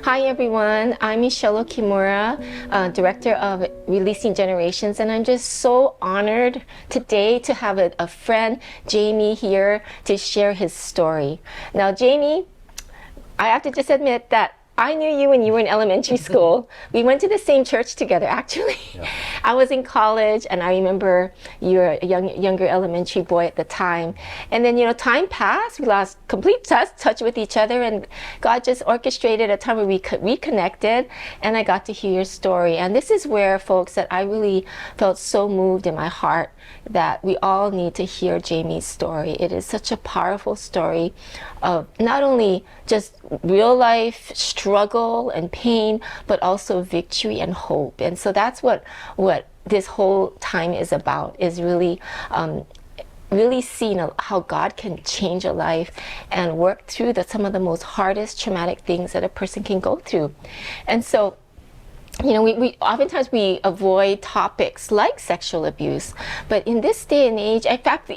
Hi everyone, I'm Michele Okimura, Director of Releasing Generations, and I'm just so honored today to have a friend, Jami, here to share his story. Now Jami, I have to just admit that I knew you when you were in elementary school. We went to the same church together, actually. Yeah. I was in college, and I remember you were a younger elementary boy at the time. And then, time passed. We lost complete touch with each other, and God just orchestrated a time where we reconnected, and I got to hear your story. And this is where, folks, that I really felt so moved in my heart that we all need to hear Jami's story. It is such a powerful story of not only just real life struggle and pain, but also victory and hope. And so that's what this whole time is about, is really seeing how God can change a life and work through some of the most hardest traumatic things that a person can go through. And so we oftentimes we avoid topics like sexual abuse, but in this day and age, in fact,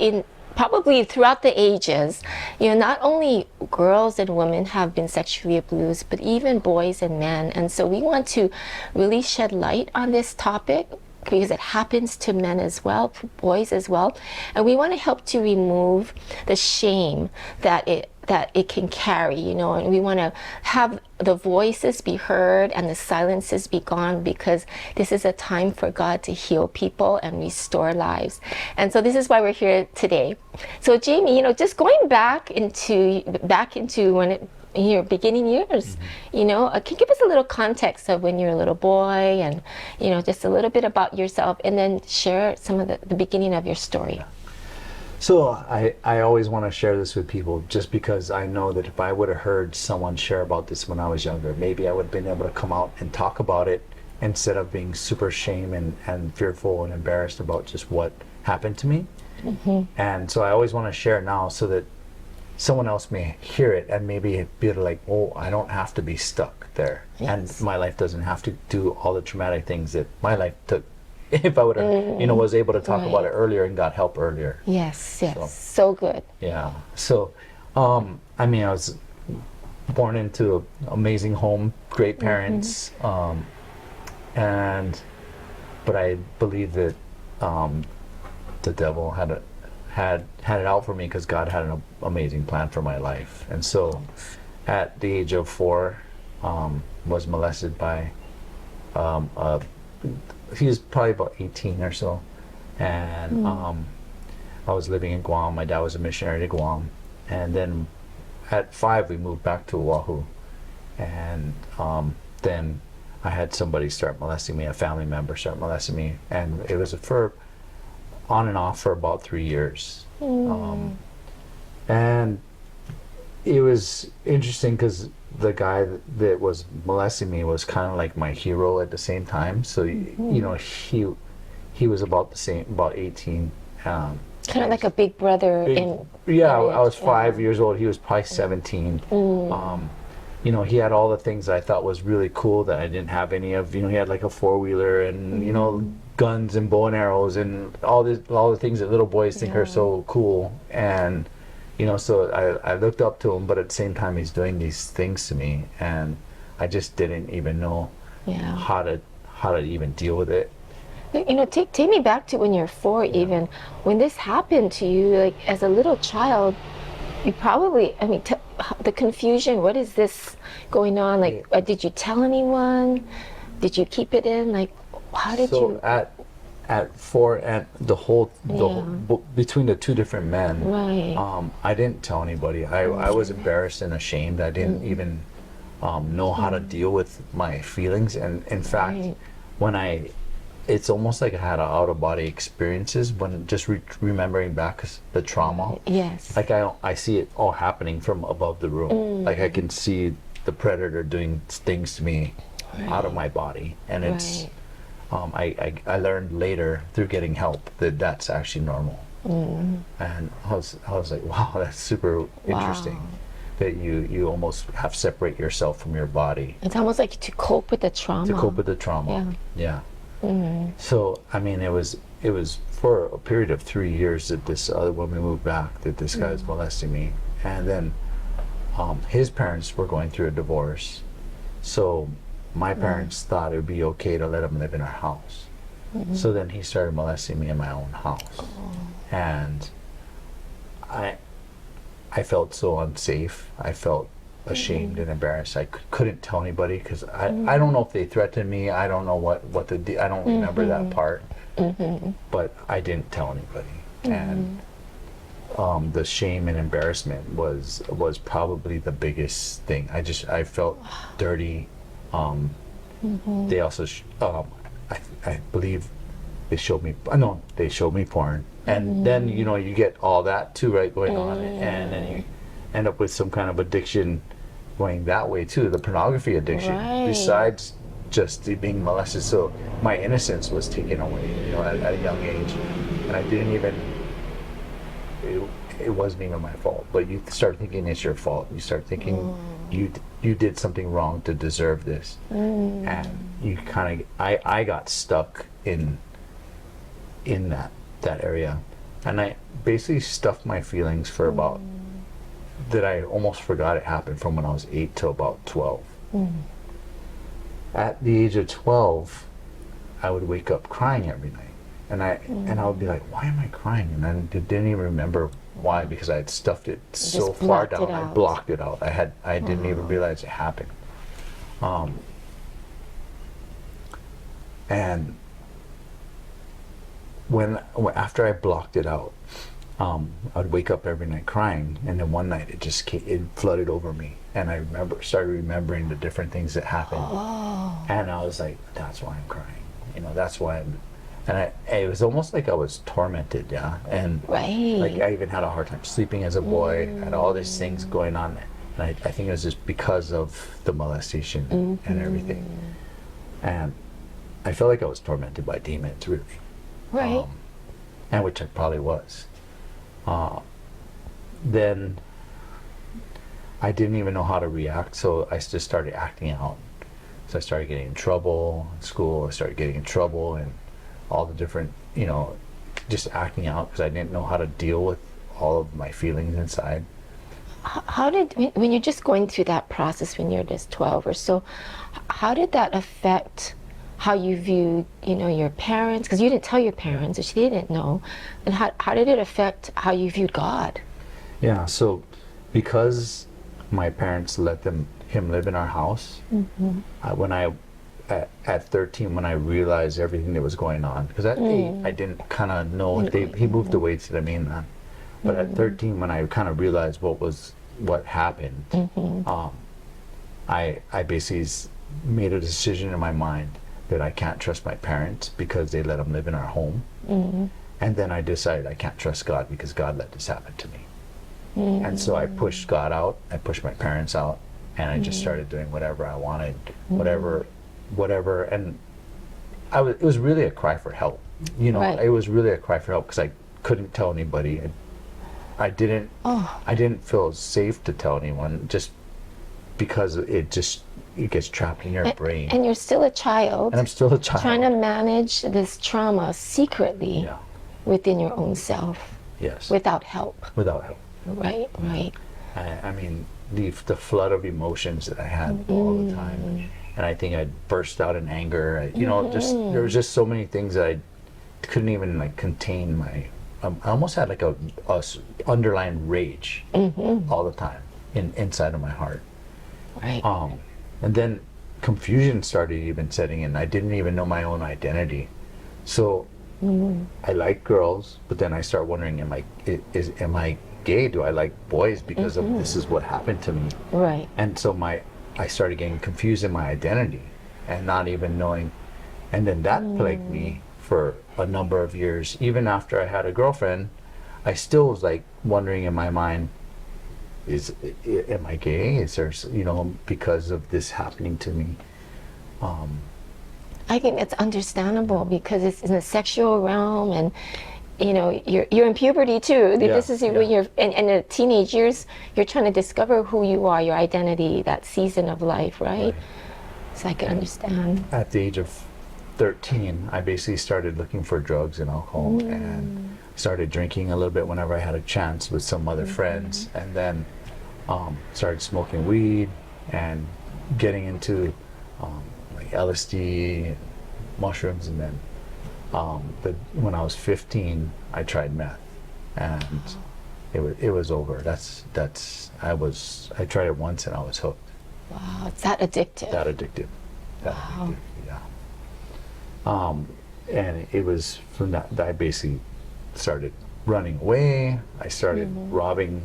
probably throughout the ages, not only girls and women have been sexually abused, but even boys and men. And so we want to really shed light on this topic because it happens to men as well, boys as well. And we want to help to remove the shame that it can carry, and we want to have the voices be heard and the silences be gone, because this is a time for God to heal people and restore lives. And so this is why we're here today. So Jami, just going back into when your beginning years, can you give us a little context of when you were a little boy, and just a little bit about yourself, and then share some of the beginning of your story. So I always want to share this with people, just because I know that if I would have heard someone share about this when I was younger, maybe I would have been able to come out and talk about it instead of being super ashamed and fearful and embarrassed about just what happened to me. And so I always want to share it now so that someone else may hear it and maybe be like, oh, I don't have to be stuck there. Yes. And my life doesn't have to do all the traumatic things that my life took. If I would have, was able to talk about it earlier and got help earlier. Yes, so good. Yeah. So, I was born into an amazing home, great parents, but I believe that the devil had it out for me, because God had an amazing plan for my life. And so, at the age of 4, was molested by he was probably about 18 or so, and I was living in Guam. My dad was a missionary to Guam, and then at 5 we moved back to Oahu, and then I had somebody start molesting me, a family member start molesting me, and it was on and off for about 3 years. And it was interesting because the guy that was molesting me was kind of like my hero at the same time. So he was about the same, about 18. Kind of like a big brother. Yeah, I was 5 years old. He was probably 17. He had all the things that I thought was really cool that I didn't have any of. He had like a 4-wheeler and guns and bow and arrows and all the things that little boys think are so cool. And so I looked up to him, but at the same time he's doing these things to me, and I just didn't even know how to even deal with it. Take me back to when you're 4, even when this happened to you, like as a little child. You probably, the confusion. What is this going on? Like, did you tell anyone? Did you keep it in? Like, how did you? At 4, and the whole between the 2 different men, I didn't tell anybody. I was embarrassed and ashamed. I didn't even know how to deal with my feelings. And in fact, when it's almost like I had out of body experiences when just remembering back the trauma. Yes. Like I see it all happening from above the room. Like I can see the predator doing things to me out of my body, and it's. I learned later through getting help that that's actually normal. And I was like, wow, that's super interesting. That you almost have to separate yourself from your body. It's almost like to cope with the trauma. To cope with the trauma. Yeah. So it was for a period of 3 years that this other woman moved back, that this guy was molesting me, and then his parents were going through a divorce, So my parents thought it would be okay to let him live in our house. So then he started molesting me in my own house. And I felt so unsafe. I felt ashamed and embarrassed. I couldn't tell anybody because I don't know if they threatened me. I don't know what I don't remember that part. But I didn't tell anybody. And the shame and embarrassment was probably the biggest thing. I felt dirty. They also I believe they showed me porn, and then you get all that too, right, going on, and then you end up with some kind of addiction going that way too, the pornography addiction, besides just the being molested. So my innocence was taken away, at a young age, and I didn't even, it wasn't even my fault. But you start thinking it's your fault. You start thinking you did something wrong to deserve this, and you kind of, I got stuck in that area, and I basically stuffed my feelings for about, that I almost forgot it happened, from when I was 8 to about 12. At the age of 12, I would wake up crying every night, and I would be like, why am I crying? And I didn't even remember why, because I had stuffed it so far down. I blocked it out. I didn't even realize it happened. And after I blocked it out, I'd wake up every night crying, and then one night it flooded over me, and I started remembering the different things that happened, and I was like, that's why I'm crying, that's why it was almost like I was tormented, and like I even had a hard time sleeping as a boy. I had all these things going on, and I think it was just because of the molestation and everything, and I felt like I was tormented by demons, really. And which I probably was. Then I didn't even know how to react, so I just started acting out. So I started getting in trouble in school. I started getting in trouble, and all the different, just acting out, because I didn't know how to deal with all of my feelings inside. How did, when you're just going through that process when you're just 12 or so, how did that affect how you viewed, your parents? Because you didn't tell your parents, or she didn't know. And how did it affect how you viewed God? Yeah, so because my parents let him live in our house, at 13, when I realized everything that was going on, because at 8 I didn't kind of know. He moved away to the mainland, but at 13, when I kind of realized what happened, I basically made a decision in my mind that I can't trust my parents because they let him live in our home, and then I decided I can't trust God because God let this happen to me, and so I pushed God out, I pushed my parents out, and I just started doing whatever I wanted, whatever, and it was really a cry for help, It was really a cry for help because I couldn't tell anybody. I didn't feel safe to tell anyone, just because it gets trapped in your brain. And you're still a child. And I'm still a child. Trying to manage this trauma secretly within your own self. Yes. Without help. Without help. Right. I mean, the flood of emotions that I had all the time. And I think I'd burst out in anger. There was just so many things that I couldn't even contain my. I almost had a underlying rage all the time inside of my heart. Right. And then confusion started even setting in. I didn't even know my own identity. So I like girls, but then I start wondering, am I gay? Do I like boys because of this is what happened to me? Right. And so I started getting confused in my identity and not even knowing. And then that plagued me for a number of years. Even after I had a girlfriend, I still was wondering in my mind, am I gay? Is there, because of this happening to me? I think it's understandable because it's in the sexual realm, and you're in puberty too. This is when you're in the teenage years. You're trying to discover who you are, your identity, that season of life, right? So I can understand. At the age of 13, I basically started looking for drugs and alcohol, and started drinking a little bit whenever I had a chance with some other friends, and then started smoking weed and getting into like LSD, and mushrooms, and then when I was 15, I tried meth, and it was over. I tried it once and I was hooked. Wow, it's that addictive. That addictive. Wow. Yeah. And it was from that I basically started running away. I started robbing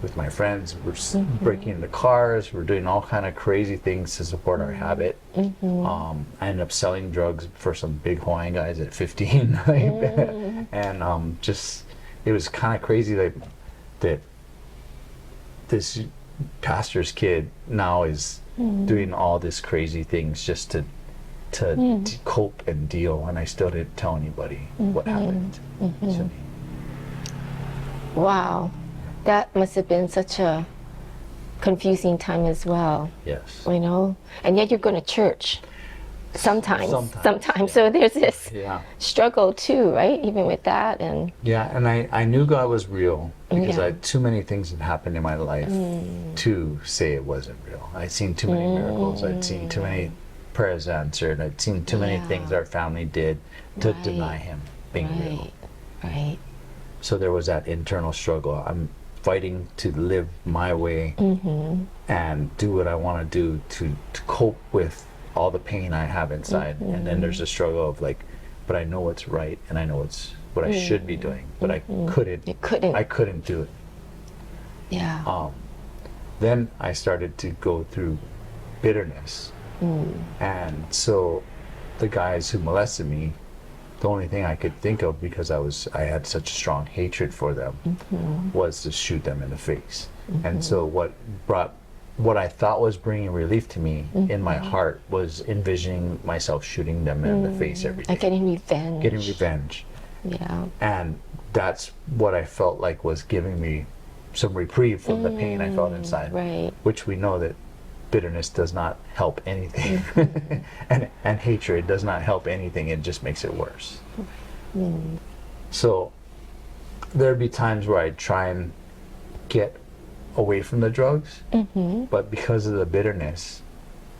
with my friends. We're breaking into cars. We're doing all kind of crazy things to support our habit. I ended up selling drugs for some big Hawaiian guys at 15. And just, it was kind of crazy that this pastor's kid now is doing all this crazy things just to cope and deal, and I still didn't tell anybody what happened to me. Wow, that must have been such a confusing time as well. Yes. You know, and yet you're going to church sometimes. Yeah. So there's this Yeah. struggle too, right? Even with that, and Yeah, and I knew God was real because Yeah. too many things had happened in my life to say it wasn't real. I'd seen too many miracles. I'd seen too many prayers answered. I'd seen too many things our family did to Right. deny Him being real. Right. So there was that internal struggle. I'm fighting to live my way and do what I want to do to cope with all the pain I have inside. And then there's a struggle of like, but I know what's right and I know it's what I should be doing, but I couldn't. You couldn't. I couldn't do it. Yeah. Then I started to go through bitterness. And so the guys who molested me, the only thing I could think of, because I had such a strong hatred for them, was to shoot them in the face. And so what I thought was bringing relief to me in my heart was envisioning myself shooting them in the face every day. Like getting revenge. Getting revenge. Yeah. And that's what I felt like was giving me some reprieve from the pain I felt inside. Right. Which we know that bitterness does not help anything. and hatred does not help anything. It just makes it worse. So there'd be times where I'd try and get away from the drugs, but because of the bitterness,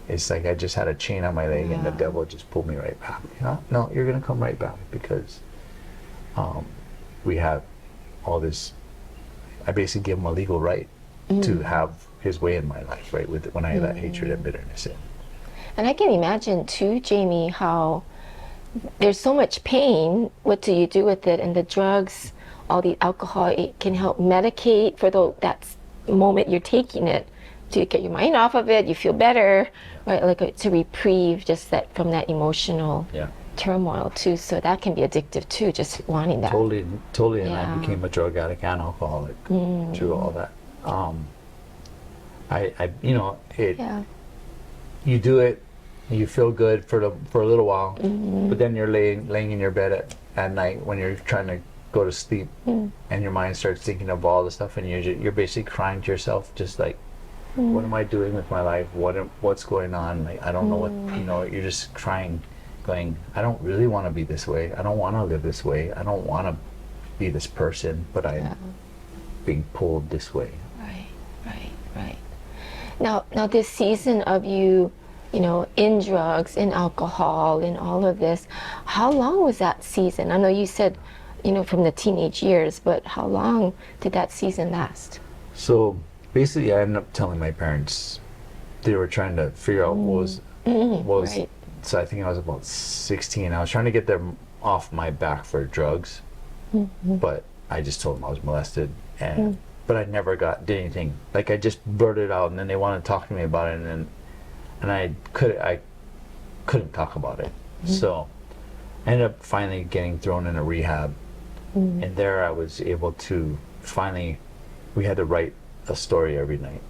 it's like I just had a chain on my leg and the devil just pulled me right back. You know? No, you're gonna come right back because we have all this. I basically give him a legal right to have his way in my life, right? When I let hatred and bitterness in. And I can imagine too, Jamie, how there's so much pain. What do you do with it? And the drugs, all the alcohol, it can help medicate for that moment you're taking it to get your mind off of it. You feel better, right? Like to reprieve just that from that emotional turmoil too. So that can be addictive too, just wanting that. Totally. And I Yeah. became a drug addict and alcoholic through all that. You do it, you feel good for a little while, but then you're laying in your bed at night when you're trying to go to sleep, and your mind starts thinking of all the stuff, and you're basically crying to yourself, just like, what am I doing with my life? What's going on? Like, I don't know what, you're just crying, going, I don't really want to be this way. I don't want to live this way. I don't want to be this person, but I'm being pulled this way. Right. Now this season of you in drugs, in alcohol, in all of this, how long was that season? I know you said, from the teenage years, but how long did that season last? So basically, I ended up telling my parents. They were trying to figure out what was. Right. So I think I was about 16. I was trying to get them off my back for drugs, but I just told them I was molested, but I never did anything. Like, I just blurted it out, and then they wanted to talk to me about it, and I couldn't talk about it. So I ended up finally getting thrown in a rehab, and there I was able to finally. We had to write a story every night,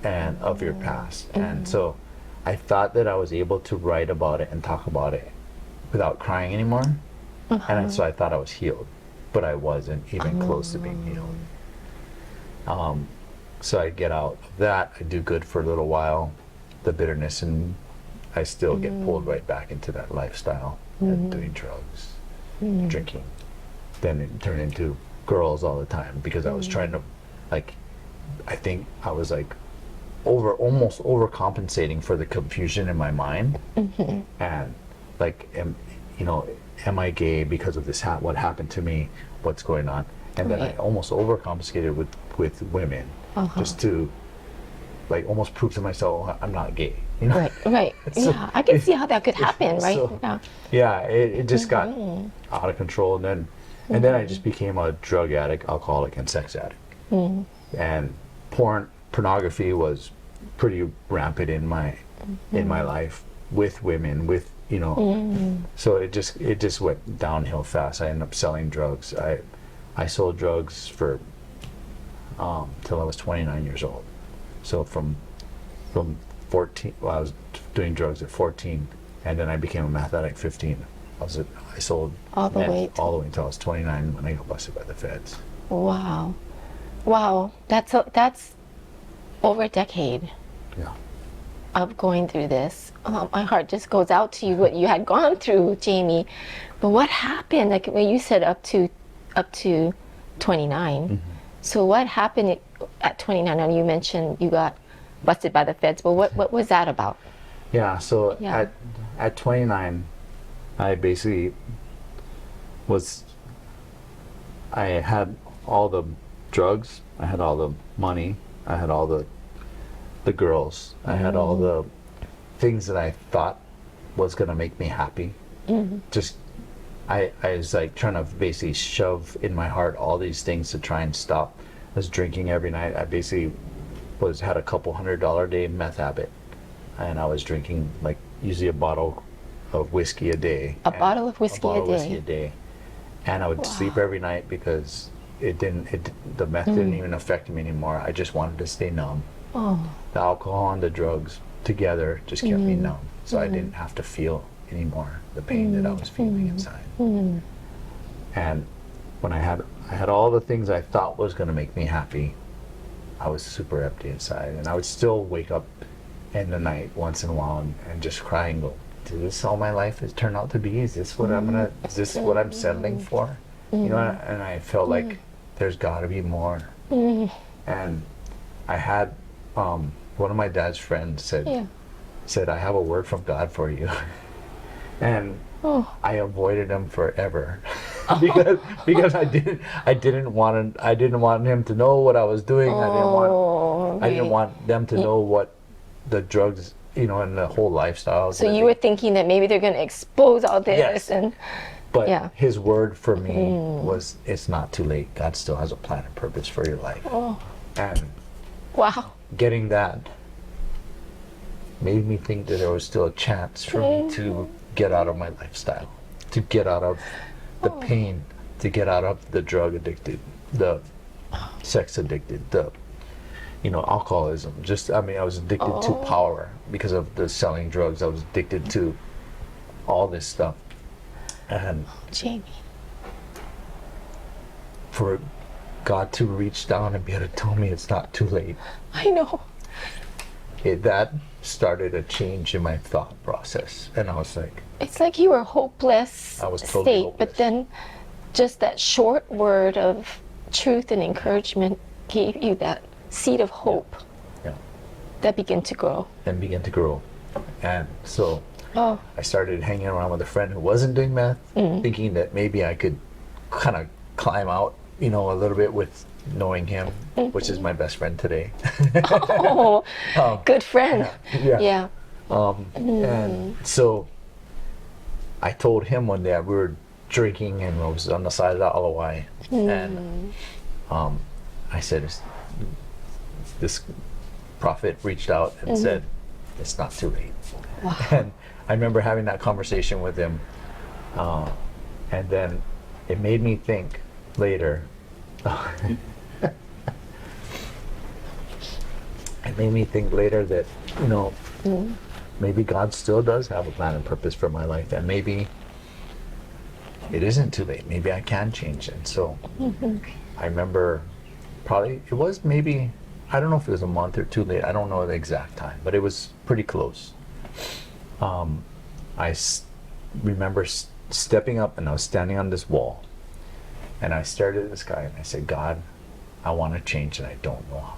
and of your past, and so I thought that I was able to write about it and talk about it without crying anymore, and so I thought I was healed, but I wasn't even close to being healed. So I get out of that, I do good for a little while, the bitterness, and I still get pulled right back into that lifestyle and doing drugs, drinking. Then it turned into girls all the time because I was trying to, I think I was almost overcompensating for the confusion in my mind, and like, am I gay because of this? What happened to me? What's going on? And then I almost overcompensated with women, just to like almost prove to myself, I'm not gay. Right. So yeah, I can see how that could happen, right? So, it just got out of control, and then I just became a drug addict, alcoholic, and sex addict. And pornography was pretty rampant in my life, with women, with so it just went downhill fast. I ended up selling drugs. I sold drugs for till I was 29 years old. So from 14, well, I was doing drugs at 14, and then I became a meth addict at 15. I sold all the way until I was 29 when I got busted by the feds. Wow, that's over a decade. Yeah. Of going through this. My heart just goes out to you, what you had gone through, Jami. But what happened? Like when you said up to 29. So what happened at 29? Now you mentioned you got busted by the feds, but what was that about? Yeah. So at 29, I basically I had all the drugs, I had all the money, I had all the girls, I had all the things that I thought was gonna make me happy. Just I was like trying to basically shove in my heart all these things to try and stop. I was drinking every night. I basically had a couple $100 a day meth habit, and I was drinking like usually a bottle of whiskey a day. A bottle of whiskey a day. And I would sleep every night because the meth didn't even affect me anymore. I just wanted to stay numb. The alcohol and the drugs together just kept me numb, so I didn't have to feel anymore the pain that I was feeling inside. And when I had all the things I thought was going to make me happy, I was super empty inside, and I would still wake up in the night once in a while and just cry and go, "Is this all my life has turned out to be? Is this what is this what I'm settling for?" And I felt like there's got to be more. And I had one of my dad's friends said, "I have a word from God for you." And I avoided him forever because I didn't want him to know what I was doing. I didn't want them to know what the drugs, and the whole lifestyle. So you were thinking that maybe they're going to expose all this, but his word for me was, "It's not too late. God still has a plan and purpose for your life." And getting that made me think that there was still a chance for me to get out of my lifestyle, to get out of the pain, to get out of the drug addicted, the sex addicted, the alcoholism. I was addicted to power because of the selling drugs. I was addicted to all this stuff. And Jami, for God to reach down and be able to tell me it's not too late. I know. That started a change in my thought process, and I was like, it's like you were hopeless I was totally state, hopeless. but then just that short word of truth and encouragement gave you that seed of hope that began to grow. And so I started hanging around with a friend who wasn't doing meth, thinking that maybe I could kind of climb out, a little bit with knowing him, which is my best friend today. Good friend. Yeah. And so I told him one day, we were drinking and I was on the side of the Alawai, and I said, this prophet reached out and said, "It's not too late." And I remember having that conversation with him, and then it made me think later. It made me think later that maybe God still does have a plan and purpose for my life, and maybe it isn't too late. Maybe I can change it. So I remember it was maybe, I don't know if it was a month or two late, I don't know the exact time, but it was pretty close. I remember stepping up, and I was standing on this wall, and I stared at the sky and I said, "God, I want to change and I don't know how."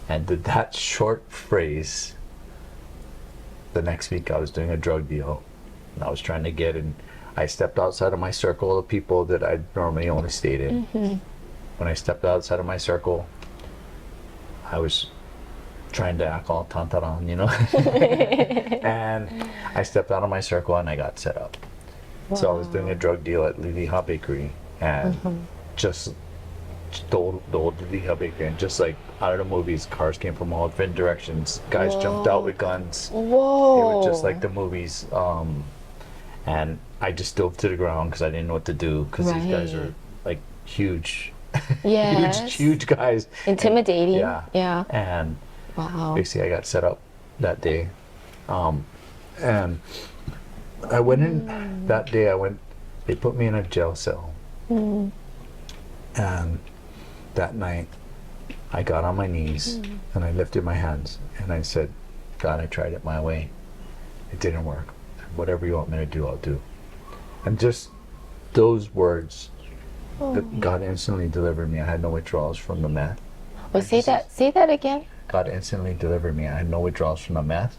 And that short phrase, the next week I was doing a drug deal, and I was trying to get in. I stepped outside of my circle of people that I normally only stayed in. When I stepped outside of my circle, I was trying to act all tantaran, you know? And I stepped out of my circle and I got set up. So I was doing a drug deal at Liliha Bakery, and just the old Liliha Bakery, and just like out of the movies, cars came from all different directions. Guys jumped out with guns. Whoa. It was just like the movies. And I just dove to the ground because I didn't know what to do, because these guys are like huge, Yes. huge guys. Intimidating. Yeah. Yeah. And Wow. basically I got set up that day. And I went in that day, they put me in a jail cell. And that night I got on my knees and I lifted my hands and I said, God, I tried it my way. It didn't work. Whatever you want me to do, I'll do. And just those words, God instantly delivered me. I had no withdrawals from the meth. Well, say that again. God instantly delivered me. I had no withdrawals from the meth.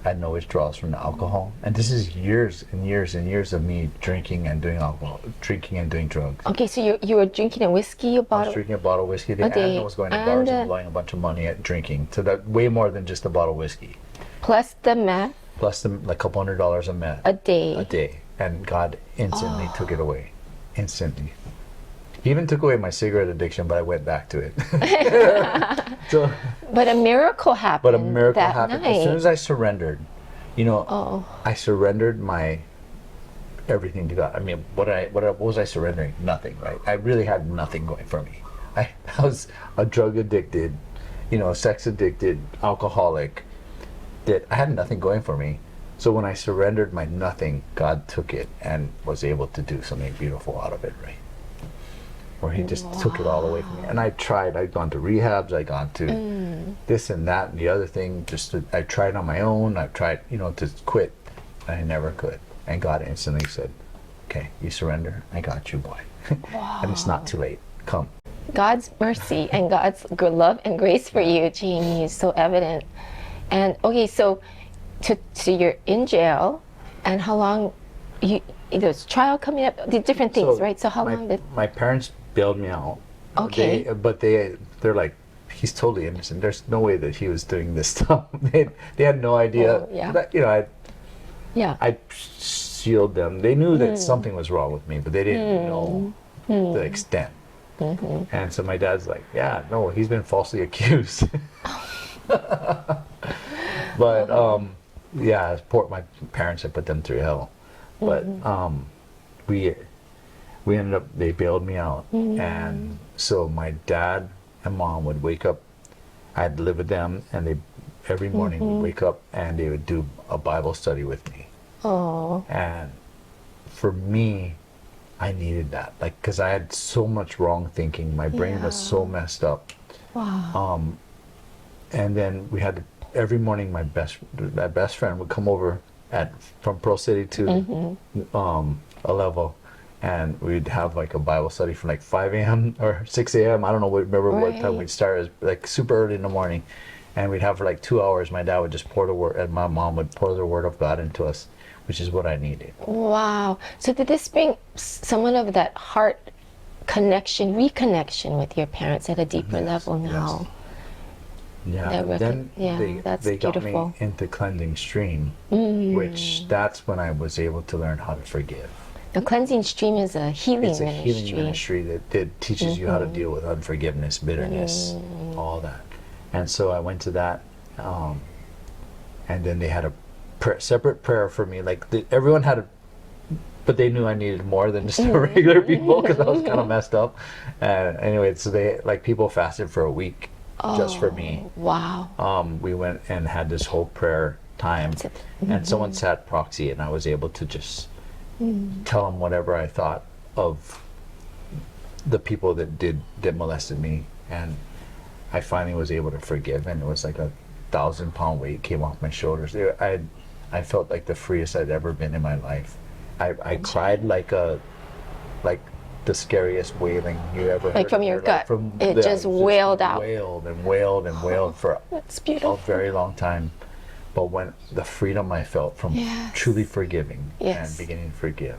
I had no withdrawals from the alcohol. And this is years and years and years of me drinking and doing alcohol, drinking and doing drugs. Okay, so you were drinking a whiskey, a I was bottle. drinking a bottle of whiskey a day, day, and I was going to bars and blowing a bunch of money at drinking. So that way more than just a bottle of whiskey. Plus the meth. Plus like $200 of meth. A day. A day. And God instantly took it away. Instantly. He even took away my cigarette addiction, but I went back to it. So, But a miracle happened. but a miracle that happened. night. As soon as I surrendered, you know, I surrendered my everything to God. I mean, what was I surrendering? Nothing, right? I really had nothing going for me. I was a drug addicted, you know, sex addicted, alcoholic, that I had nothing going for me. So when I surrendered my nothing, God took it and was able to do something beautiful out of it, right? Where he just took it all away from me. And I tried. I'd gone to rehabs. I'd gone to this and that and the other thing. I tried on my own. I tried, you know, to quit. And I never could. And God instantly said, okay, you surrender. I got you, boy. And it's not too late. Come. God's mercy and God's love and grace for you, Jami, is so evident. And okay, so you're in jail, and how long? There's trial coming up. The different things, right? So how long did? My parents bailed me out. Okay. They're like, he's totally innocent. There's no way that he was doing this stuff. They had no idea. Oh, yeah. But, you know, Yeah. I shielded them. They knew that something was wrong with me, but they didn't know the extent. And so my dad's like, yeah, no, he's been falsely accused. But yeah, my parents had put them through hell. But we ended up, they bailed me out. And so my dad and mom would wake up. I'd live with them, and every morning would wake up and they would do a Bible study with me. Oh. And for me, I needed that, like, because I had so much wrong thinking. My brain was so messed up. Wow. And then we had every morning my best friend would come over from Pearl City to a level, and we'd have like a Bible study from like 5 a.m. or 6 a.m. I don't know, remember what time we'd start. It was like super early in the morning, and we'd have for like 2 hours. My dad would just pour the word, and my mom would pour the word of God into us, which is what I needed. Wow. So did this bring somewhat of that heart reconnection with your parents at a deeper level now? Yeah, then that's they got beautiful. me into cleansing stream, which that's when I was able to learn how to forgive. The cleansing stream is a healing It's a ministry. healing ministry that teaches you how to deal with unforgiveness, bitterness, all that. And so I went to that, and then they had a separate prayer for me. Like everyone had but they knew I needed more than just the regular people, because I was kind of messed up. And anyway, so people fasted for a week just for me. Wow. We went and had this whole prayer time, and someone sat proxy, and I was able to just tell them whatever I thought of the people that molested me, and I finally was able to forgive, and it was like 1,000-pound weight came off my shoulders. I felt like the freest I'd ever been in my life. I cried like the scariest wailing you ever heard. Like from your gut. It just wailed out. Wailed and wailed and wailed for That's beautiful. a very long time. But when the freedom I felt from truly forgiving and beginning to forgive,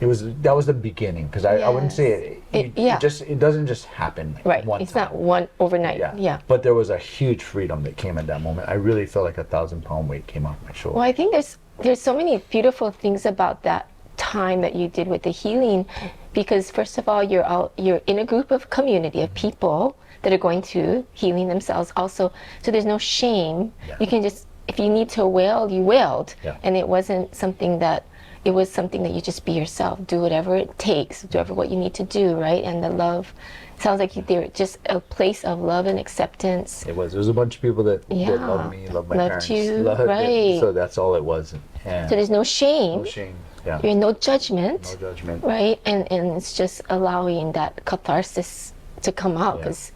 that was the beginning. Because I wouldn't say it doesn't just happen one It's time. not one overnight. Yeah. But there was a huge freedom that came at that moment. I really felt like 1,000-pound weight came off my shoulder. Well, I think there's so many beautiful things about that time that you did with the healing, because first of all, you're in a group of community of people that are going through healing themselves also. So there's no shame. You can just, if you need to wail, you wailed. And it wasn't something that, it was something that you just be yourself, do whatever it takes, do whatever what you need to do, right? And the love, sounds like they're just a place of love and acceptance. It was. There was a bunch of people that loved me, loved my parents. Loved you, right. So that's all it was. And so there's no shame. No shame, yeah. You're no judgment. No judgment. Right? And it's just allowing that catharsis to come out, because,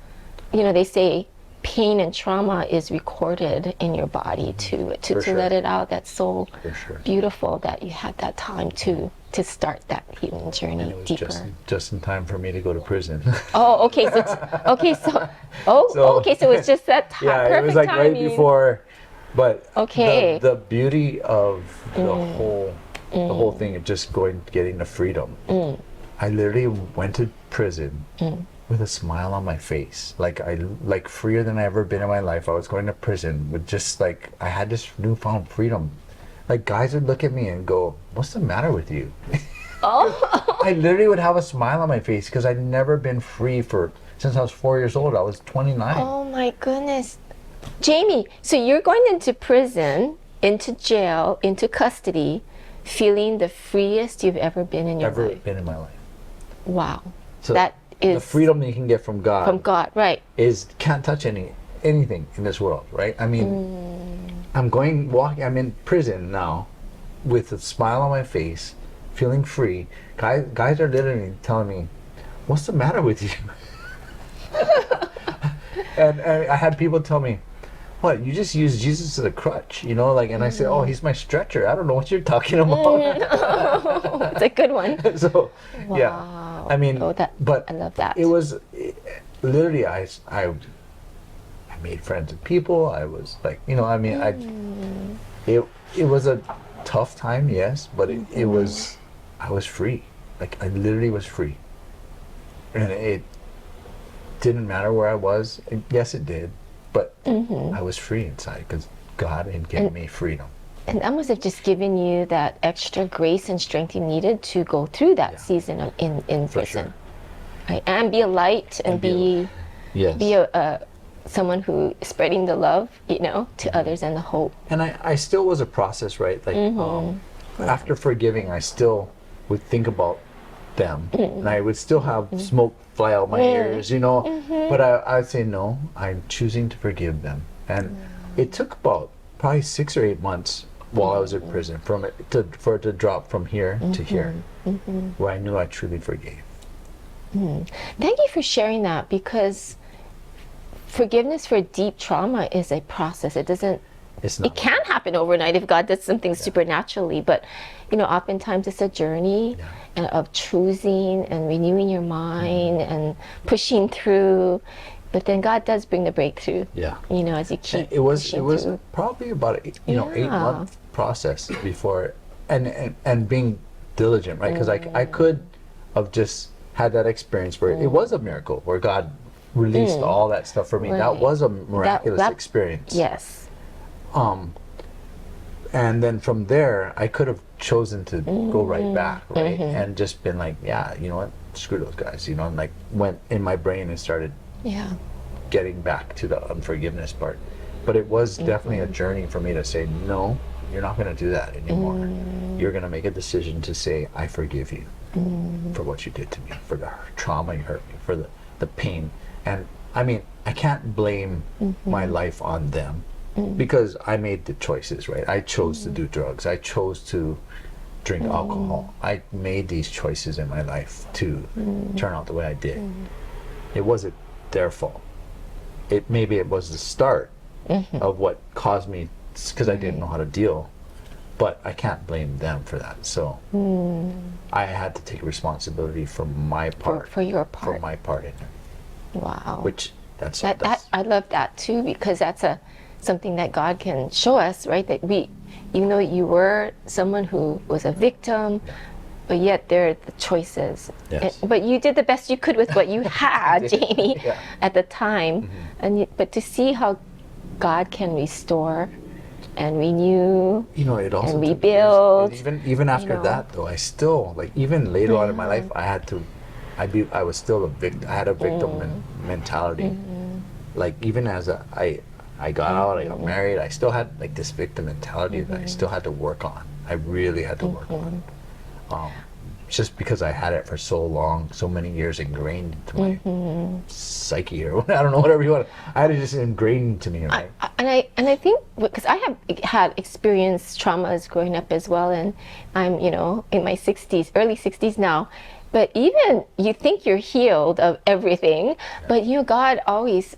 they say pain and trauma is recorded in your body to let it out. That's so beautiful that you had that time to start that healing journey and it was deeper. Just in time for me to go to prison. Oh, okay. So it's just that time. Yeah, Perfect it was like timing. right before. But okay. the beauty of the whole thing of just getting the freedom. I literally went to prison with a smile on my face, like freer than I ever been in my life. I was going to prison with just like I had this newfound freedom. Like guys would look at me and go, "What's the matter with you?" I literally would have a smile on my face because I'd never been free since I was 4 years old. I was 29. Oh my goodness. Jami, so you're going into prison, into jail, into custody, feeling the freest you've ever been in your life. Ever been in my life. Wow. So that is the freedom that you can get from God. From God, right. Can't touch anything in this world, right? I mean, I'm in prison now with a smile on my face, feeling free. Guys are literally telling me, "What's the matter with you?" and I had people tell me, "What, you just use Jesus as a crutch, and I said, "Oh, he's my stretcher. I don't know what you're talking about." It's a good one. So, wow. yeah. I mean, but I love that. It was literally I made friends with people. I was like, it was a tough time, yes, but I was free. Like I literally was free, and it didn't matter where I was. Yes, it did. But I was free inside because God had given me freedom. And that must have just given you that extra grace and strength you needed to go through that season in prison. Sure. Right? And be a light and be a someone who is spreading the love, to others and the hope. And I still was a process, right? Like after forgiving, I still would think about them, and I would still have smoke fly out my ears, but I'd say no, I'm choosing to forgive them. And it took about probably 6 or 8 months while I was in prison for it to drop from here to here, where I knew I truly forgave. Thank you for sharing that, because forgiveness for deep trauma is a process. It can happen overnight if God does something supernaturally, but oftentimes it's a journey of choosing and renewing your mind and pushing through. But then God does bring the breakthrough. Yeah. As you keep. It was probably about 8-month process before, and being diligent, right? Because I could have just had that experience where it was a miracle, where God released all that stuff for me. Right. That was a miraculous experience. Yes. And then from there, I could have chosen to go right back, right? And just been like, yeah, you know what? Screw those guys, and like went in my brain and started getting back to the unforgiveness part. But it was definitely a journey for me to say, no, you're not going to do that anymore. You're going to make a decision to say, I forgive you for what you did to me, for the trauma you hurt me, for the pain. And I mean, I can't blame my life on them. Because I made the choices, right? I chose to do drugs. I chose to drink alcohol. I made these choices in my life to turn out the way I did. It wasn't their fault. Maybe it was the start of what caused me, because I didn't know how to deal. but I can't blame them for that. So I had to take responsibility for my part. For your part. For my part in it. Wow. Which that's I love that too, because that's something that God can show us, right? That even though you were someone who was a victim, but yet there are the choices. Yes. But you did the best you could with what you had, Jamie, at the time. But to see how God can restore and renew, it also and took rebuild. years. Even after that, though, I still, like, even later on in my life, I was still a victim. I had a victim mentality. Like, even as I got out, I got married, I still had like this victim mentality that I still had to work on. I really had to work on. Just because I had it for so long, so many years ingrained into my psyche, or I don't know, whatever you want. I had it just ingrained into me, right? And I think because I have had experienced traumas growing up as well, and I'm in my 60s, early 60s now. But even you think you're healed of everything, but God always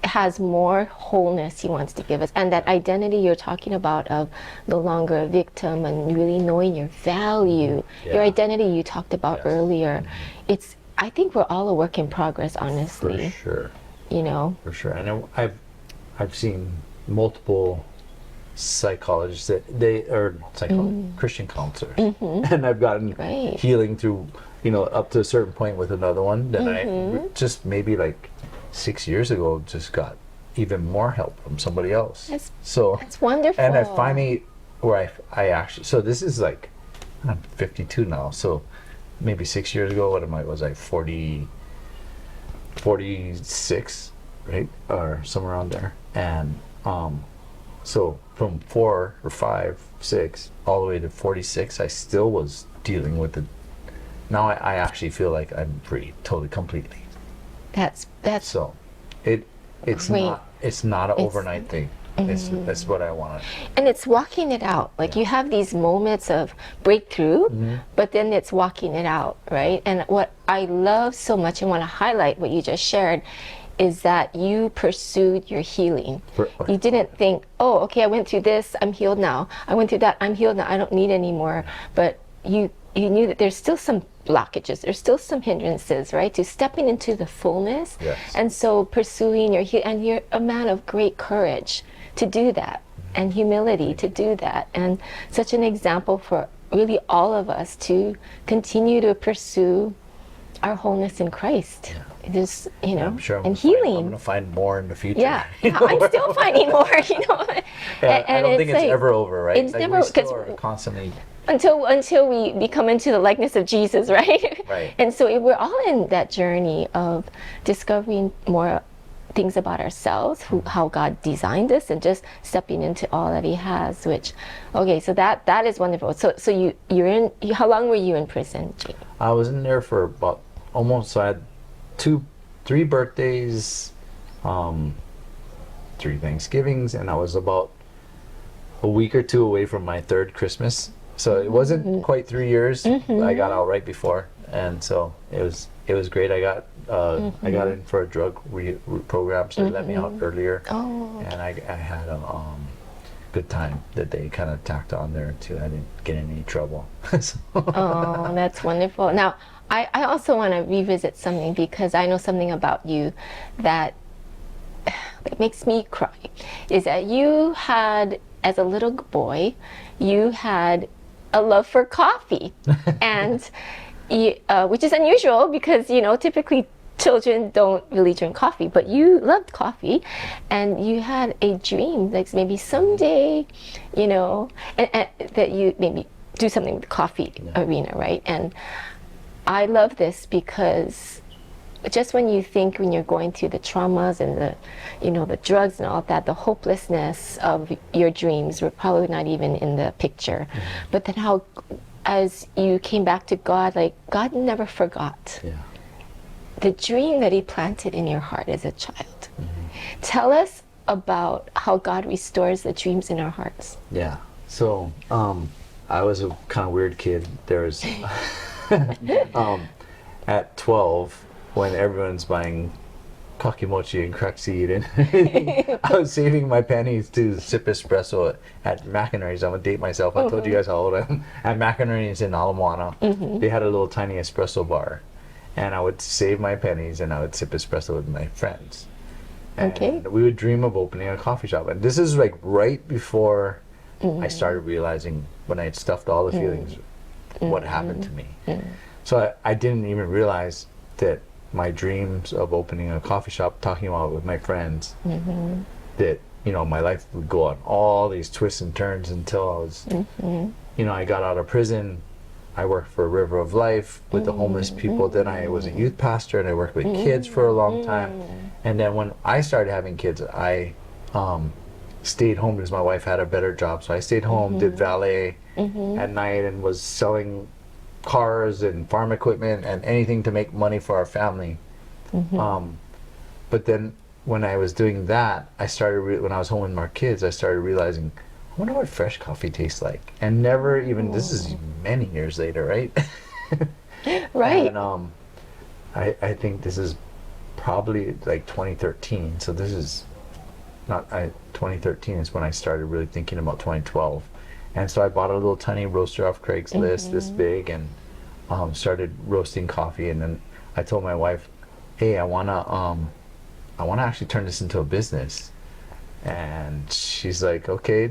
has more wholeness He wants to give us, and that identity you're talking about of no longer a victim and really knowing your value, your identity you talked about earlier. I think we're all a work in progress, honestly. For sure. For sure. And I've seen multiple psychologists Christian counselors, and I've gotten healing through up to a certain point with another one that I just maybe like 6 years ago just got even more help from somebody else. That's wonderful. And I finally, where I actually, so this is like, I'm 52 now, so maybe 6 years ago, was I 46, right? Or somewhere around there. And so from 4 or 5, 6, all the way to 46, I still was dealing with it. Now I actually feel like I'm free, totally, completely. That's so it's not an overnight thing. That's what I want. And it's walking it out. Like you have these moments of breakthrough, but then it's walking it out, right? And what I love so much and want to highlight what you just shared is that you pursued your healing. You didn't think, oh, okay, I went through this, I'm healed now. I went through that, I'm healed now, I don't need anymore. But you knew that there's still some blockages, there's still some hindrances, right, to stepping into the fullness. And so pursuing your healing, and you're a man of great courage to do that, and humility to do that, and such an example for really all of us to continue to pursue our wholeness in Christ. Just, I'm sure and healing. I'm going to find more in the future. Yeah, I'm still finding more, I don't think it's ever over, right? It's never, because we're constantly until we become into the likeness of Jesus, right? Right. And so we're all in that journey of discovering more things about ourselves, how God designed us, and just stepping into all that He has. So that is wonderful. So how long were you in prison, Jamie? I was in there for about almost. I had 3 birthdays, 3 Thanksgivings, and I was about a week or 2 away from my 3rd Christmas. So it wasn't quite 3 years. I got out right before, and so it was great. I got in for a drug program, so they let me out earlier, and I had a good time that they kind of tacked on there too. I didn't get in any trouble. Oh, that's wonderful. Now, I also want to revisit something, because I know something about you that makes me cry, is that you had, as a little boy, you had a love for coffee, and which is unusual because typically children don't really drink coffee, but you loved coffee, and you had a dream, like maybe someday, and that you maybe do something with the coffee arena, right? And I love this because just when you're going through the traumas and the drugs and all of that, the hopelessness of your dreams were probably not even in the picture. But then how, as you came back to God, like God never forgot the dream that He planted in your heart as a child. Tell us about how God restores the dreams in our hearts. Yeah. So I was a kind of weird kid. There's at 12, when everyone's buying kakimochi and crackseed and everything. I was saving my pennies to sip espresso at McInerney's. I'm gonna date myself. I told you guys how old I am. At McInerney's in Ala Moana, they had a little tiny espresso bar, and I would save my pennies and I would sip espresso with my friends. And we would dream of opening a coffee shop. And this is like right before I started realizing, when I had stuffed all the feelings, what happened to me. So I didn't even realize that my dreams of opening a coffee shop, talking about it with my friends, that, you know, my life would go on all these twists and turns until I was, you know, I got out of prison. I worked for River of Life with the homeless people. Then I was a youth pastor, and I worked with kids for a long time. And then when I started having kids, I stayed home because my wife had a better job. So I stayed home, did valet at night, and was selling cars and farm equipment and anything to make money for our family. But then when I was doing that, I started, when I was home with my kids, I started realizing, I wonder what fresh coffee tastes like. And never even, this is many years later, right? Right. And I think this is probably like 2013. So this is not, 2013 is when I started really thinking about 2012. And so I bought a little tiny roaster off Craigslist, this big, and started roasting coffee. And then I told my wife, hey, I wanna actually turn this into a business. And she's like, okay,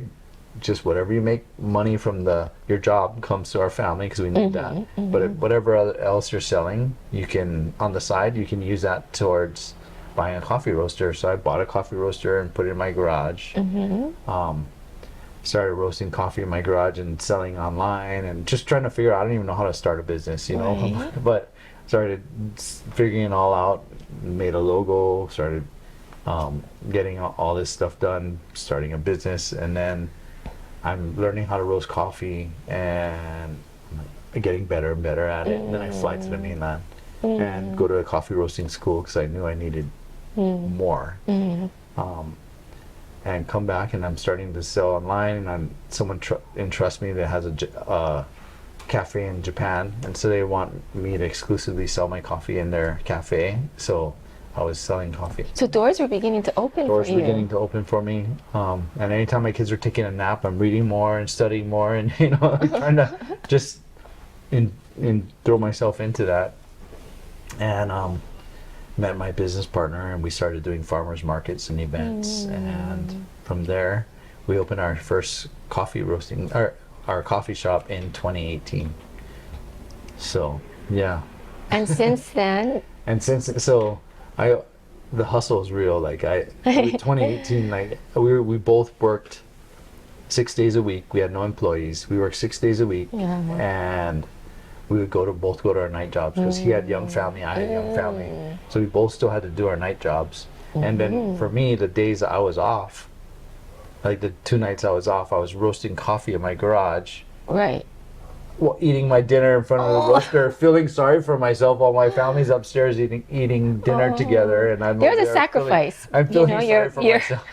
just whatever you make money from your job comes to our family, because we need that. But whatever else you're selling, you can, on the side, you can use that towards buying a coffee roaster. So I bought a coffee roaster and put it in my garage. Started roasting coffee in my garage and selling online, and just trying to figure out, I don't even know how to start a business, you know. But started figuring it all out, made a logo, started getting all this stuff done, starting a business. And then I'm learning how to roast coffee and getting better and better at it. And then I fly to the mainland and go to a coffee roasting school, because I knew I needed more. And come back, and I'm starting to sell online, and someone entrusts me that has a cafe in Japan, and so they want me to exclusively sell my coffee in their cafe. So I was selling coffee. So doors were beginning to open Doors for were you. beginning to open for me. And anytime my kids were taking a nap, I'm reading more and studying more, and, you know, trying to just throw myself into that. And met my business partner, and we started doing farmers markets and events. And from there, we opened our first coffee roasting, our coffee shop in 2018. So, yeah. And since then, The hustle is real. Like 2018, like we both worked 6 days a week. We had no employees. We worked 6 days a week, and we would both go to our night jobs, because he had young family, I had young family. So we both still had to do our night jobs. And then for me, the days that I was off, like the 2 nights I was off, I was roasting coffee in my garage. right. Well, eating my dinner in front of the roaster, feeling sorry for myself while my family's upstairs eating dinner together, and I'm There's over a there sacrifice. I'm feeling you know, sorry for myself.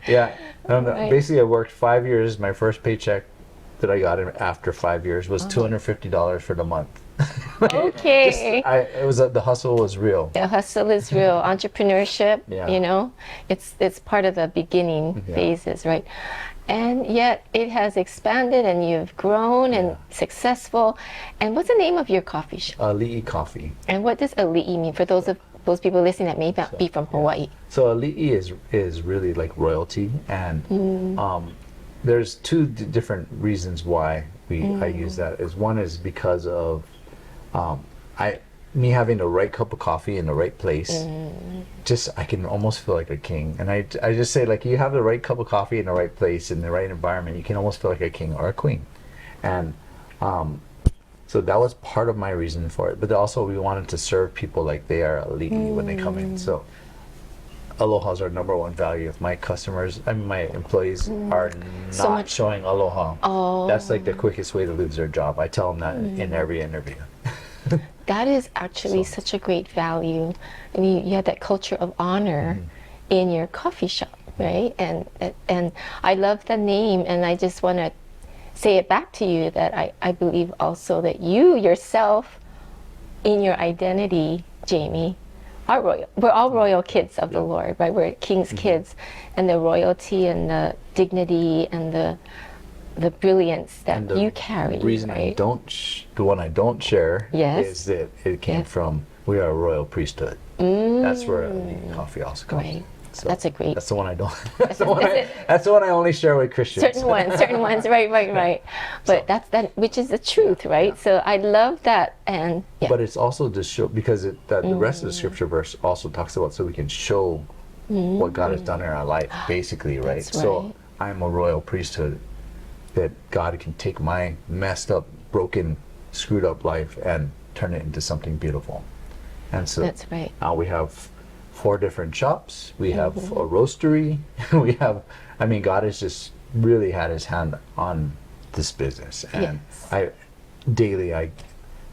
Yeah, basically I worked 5 years. My first paycheck that I got after 5 years was $250 for the month. Okay. The hustle was real. The hustle is real. Entrepreneurship, you know, it's part of the beginning phases, right? And yet it has expanded, and you've grown and successful. And what's the name of your coffee shop? Ali'i Coffee. And what does Ali'i mean for those people listening that may not be from Hawaii? So Ali'i is really like royalty, and there's two different reasons why I use that. One is because of me having the right cup of coffee in the right place. I can almost feel like a king. And I just say, like, you have the right cup of coffee in the right place, in the right environment, you can almost feel like a king or a queen. And so that was part of my reason for it. But also we wanted to serve people like they are ali'i when they come in. So aloha is our number one value. If my my employees are not showing aloha, that's like the quickest way to lose their job. I tell them that in every interview. That is actually such a great value. And you have that culture of honor in your coffee shop, right? And I love the name, and I just want to say it back to you that I believe also that you yourself, in your identity, Jami, we're all royal kids of the Lord, right? We're king's kids, and the royalty and the dignity and the brilliance that you carry. The reason right? the one I don't share Yes. is that it came Yes. from, we are a royal priesthood. That's where the coffee also comes. Right. So That's a great. that's the one I don't. That's the one I only share with Christians. Certain ones, right. But So, that which is the truth, right? So I love that, and yeah. But it's also to show, because the rest of the scripture verse also talks about, so we can show what God has done in our life, basically, right? That's So right. I'm a royal priesthood, that God can take my messed up, broken, screwed up life and turn it into something beautiful. And so That's right. now we have 4 different shops, we have a roastery, we have, I mean, God has just really had his hand on this business. And Yes.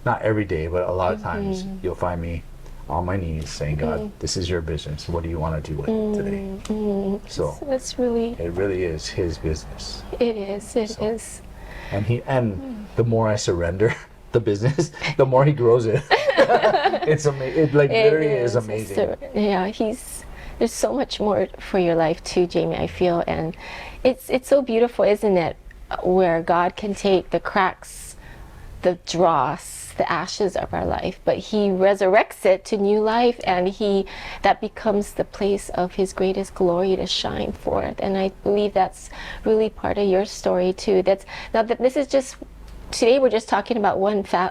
not every day, but a lot of times you'll find me on my knees saying, God, this is your business. What do you want to do with it today? So That's really. it really is his business. It is. It is. And the more I surrender the business, the more he grows it. It's amazing. It literally is amazing. Yeah, there's so much more for your life too, Jamie, I feel, and it's so beautiful, isn't it? Where God can take the cracks, the dross, the ashes of our life, but he resurrects it to new life, and that becomes the place of his greatest glory to shine forth. And I believe that's really part of your story too. This is just. Today we're just talking about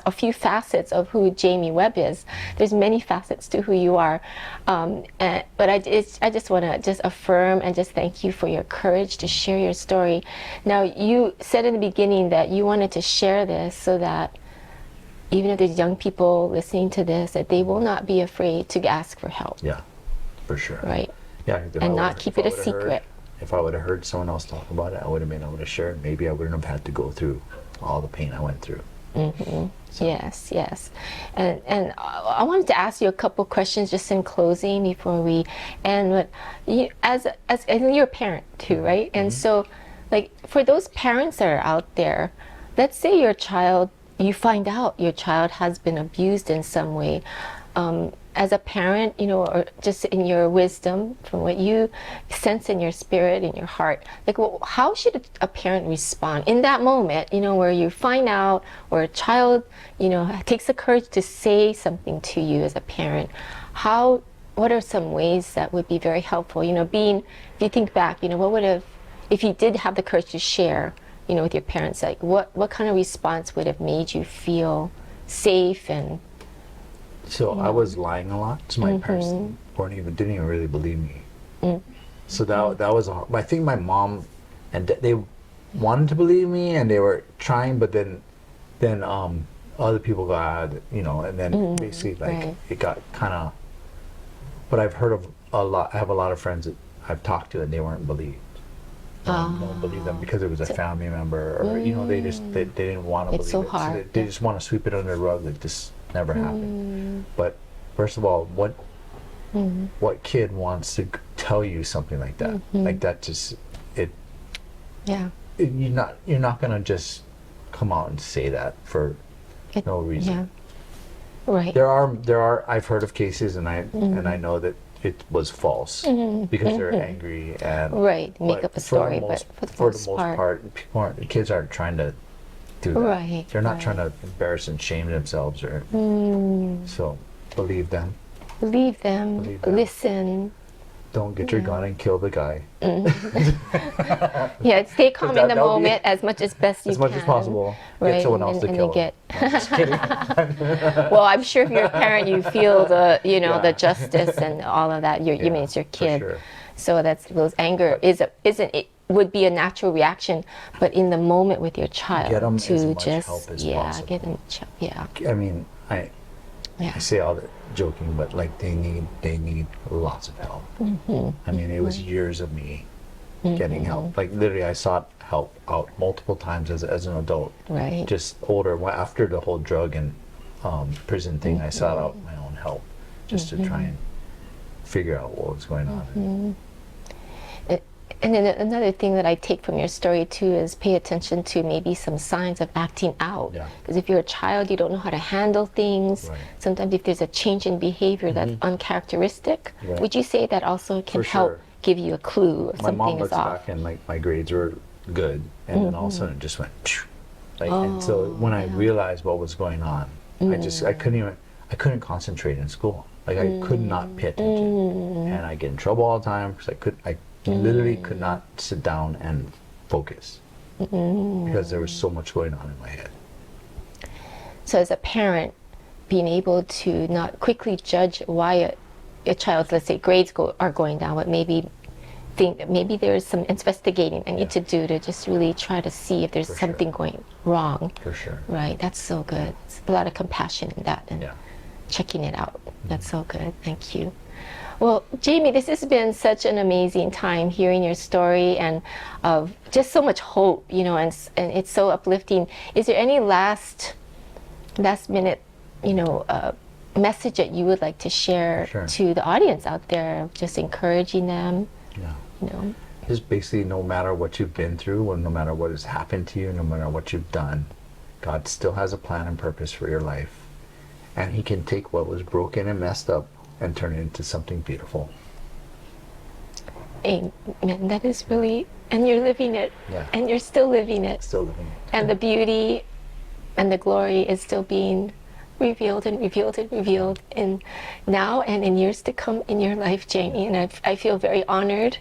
a few facets of who Jami Webb is. There's many facets to who you are, but I just want to affirm and just thank you for your courage to share your story. Now, you said in the beginning that you wanted to share this so that even if there's young people listening to this, that they will not be afraid to ask for help. Yeah, for sure. Right. Yeah, and not keep it a secret. If I would have heard someone else talk about it, I would have been able to share it. Maybe I wouldn't have had to go through all the pain I went through. Yes. And I wanted to ask you a couple questions just in closing before we end. But and you're a parent too, right? And so, like, for those parents that are out there, let's say you find out your child has been abused in some way. As a parent, or just in your wisdom, from what you sense in your spirit, in your heart, like, how should a parent respond in that moment, where you find out, or a child, takes the courage to say something to you as a parent? What are some ways that would be very helpful? If you think back, if you did have the courage to share, with your parents, like, what kind of response would have made you feel safe and... So I was lying a lot, so my parents didn't even really believe me. So that was I think my mom and they wanted to believe me, and they were trying, but then other people got, and then basically, like, it got kind of. But I've heard of a lot. I have a lot of friends that I've talked to, and they weren't believed. Don't believe them because it was a family member, or they didn't want to believe It's so it. hard. So they just want to sweep it under the rug, like this never happened. But first of all, what kid wants to tell you something like that? Like, that just you're not gonna just come out and say that for no reason. Yeah. Right. There are I've heard of cases, and I know that it was false because they're angry and make up a story, but for the most part, kids aren't trying to do that. Right. They're not trying to embarrass and shame themselves, or so believe them. Believe them. Listen. Don't get your gun and kill the guy. Yeah, stay calm in the moment as much as best you can. As much as possible. Right. Get someone else to kill him. No, just kidding. Well, I'm sure if you're a parent, you feel the justice and all of that. You mean it's your kid. For sure. So those anger would be a natural reaction, but in the moment with your child, Get them to as much just help as possible. get them I mean, I say all that joking, but like they need lots of help. I mean, it was years of me getting help. Like, literally, I sought help out multiple times as an adult. Right. Just older, after the whole drug and prison thing, I sought out my own help just to try and figure out what was going on. And then another thing that I take from your story too is pay attention to maybe some signs of acting out. Yeah. Because if you're a child, you don't know how to handle things. Right. Sometimes if there's a change in behavior that's uncharacteristic, Right. would you say that also can For help sure. give you a clue if My mom something is looks off? back and like my grades were good, and then all of a sudden it just went. Phew. Like, and so when I realized what was going on, I couldn't concentrate in school. Like I could not pay attention, and I get in trouble all the time because I literally could not sit down and focus because there was so much going on in my head. So as a parent, being able to not quickly judge why a child's, let's say, grades are going down, but maybe think that maybe there is some investigating I need to do to just really try to see if there's something going wrong. For sure. Right, that's so good. It's a lot of compassion in that and checking it out. That's so good. Thank you. Well, Jami, this has been such an amazing time hearing your story and of just so much hope, you know, and it's so uplifting. Is there any last minute, you know, message that you would like to share to the audience out there, just encouraging them? Yeah. You know? Just basically, no matter what you've been through, or no matter what has happened to you, no matter what you've done, God still has a plan and purpose for your life. And He can take what was broken and messed up and turn it into something beautiful. Amen. That is really, and you're living it. Yeah. And you're still living it. Still living it. And the beauty and the glory is still being revealed and revealed and revealed in now and in years to come in your life, Jami. And I feel very honored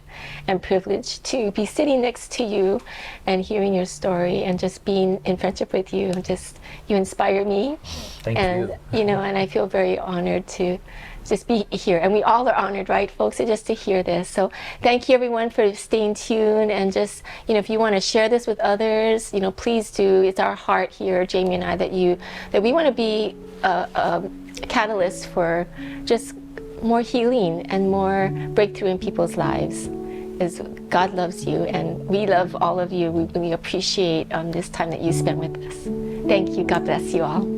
and privileged to be sitting next to you and hearing your story and just being in friendship with you. Just, you inspire me. Thank you. You know, and I feel very honored to just be here. And we all are honored, right, folks, just to hear this. So thank you, everyone, for staying tuned. And just, you know, if you want to share this with others, you know, please do. It's our heart here, Jami and I, that we want to be a catalyst for just more healing and more breakthrough in people's lives. As God loves you, and we love all of you. We appreciate this time that you spent with us. Thank you. God bless you all.